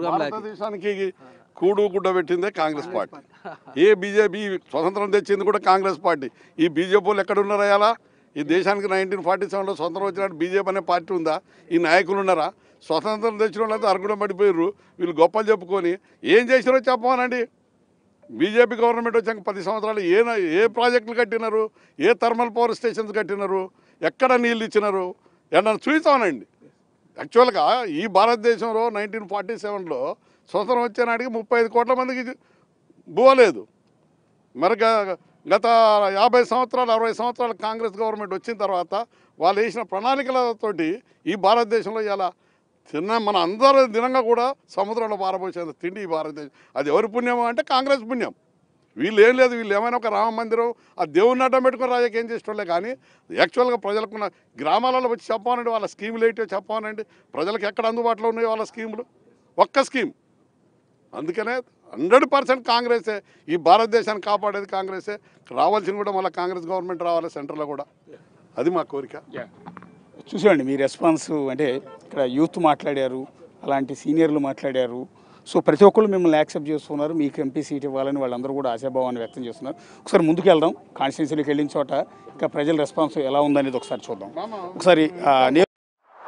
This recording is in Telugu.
భారతదేశానికి కూడు గుడ్డ పెట్టిందే కాంగ్రెస్ పార్టీ. బీజేపీ స్వతంత్రం తెచ్చింది కూడా కాంగ్రెస్ పార్టీ. ఈ బీజేపీ వాళ్ళు ఎక్కడ ఉన్నారా? అలా ఈ దేశానికి 1947లో స్వతంత్రం వచ్చినట్టు బీజేపీ అనే పార్టీ ఉందా? ఈ నాయకులు ఉన్నారా? స్వతంత్రం తెచ్చిన వాళ్ళంతా అరుగుడం పడిపోయారు. వీళ్ళు గొప్పలు చెప్పుకొని ఏం చేసినారో చెప్పమనండి. బీజేపీ గవర్నమెంట్ వచ్చాక 10 సంవత్సరాలు ఏ ప్రాజెక్టులు కట్టినారు? ఏ థర్మల్ పవర్ స్టేషన్స్ కట్టినారు? ఎక్కడ నీళ్ళు ఇచ్చినారు? ఏమన్నా చూస్తామనండి. యాక్చువల్గా ఈ భారతదేశంలో 1947లో స్వతంత్రం వచ్చే నాటికి 35 కోట్ల మందికి బువ్వలేదు. మరి గత 50 సంవత్సరాలు 60 సంవత్సరాలు కాంగ్రెస్ గవర్నమెంట్ వచ్చిన తర్వాత వాళ్ళు వేసిన ప్రణాళికలతోటి ఈ భారతదేశంలో ఇలా మన అందరూ దినంగా కూడా సముద్రంలో పారబోసేంత తిండి ఈ భారతదేశం. అది ఎవరి పుణ్యం అంటే కాంగ్రెస్ పుణ్యం. వీళ్ళు ఏం లేదు, వీళ్ళు ఏమైనా ఒక రామ మందిరం ఆ దేవుడిని అడ్డం పెట్టుకుని రాజకీయం చేసేటోళ్ళే. కానీ యాక్చువల్గా ప్రజలకున్న గ్రామాలలో వచ్చి చెప్పానండి, వాళ్ళ స్కీములు ఏంటో చెప్పానండి. ప్రజలకు ఎక్కడ అందుబాటులో ఉన్నాయో వాళ్ళ స్కీములు, ఒక్క స్కీమ్. అందుకనే 100% కాంగ్రెసే ఈ భారతదేశాన్ని కాపాడేది కాంగ్రెసే. రావాల్సింది కూడా మళ్ళీ కాంగ్రెస్ గవర్నమెంట్ రావాలి సెంటర్లో కూడా. అది మా కోరిక. చూసామండి మీ రెస్పాన్స్. అంటే ఇక్కడ యూత్ మాట్లాడారు, అలాంటి సీనియర్లు మాట్లాడారు. సో ప్రతి ఒక్కళ్ళు మిమ్మల్ని యాక్సెప్ట్ చేస్తున్నారు. మీకు ఎంపీ సీట్ ఇవ్వాలని వాళ్ళందరూ కూడా ఆశాభావాన్ని వ్యక్తం చేస్తున్నారు. ఒకసారి ముందుకు వెళ్దాం. కాన్స్టిట్యున్సీలోకి వెళ్ళిన చోట ఇంకా ప్రజల రెస్పాన్స్ ఎలా ఉందనేది ఒకసారి చూద్దాం. ఒకసారి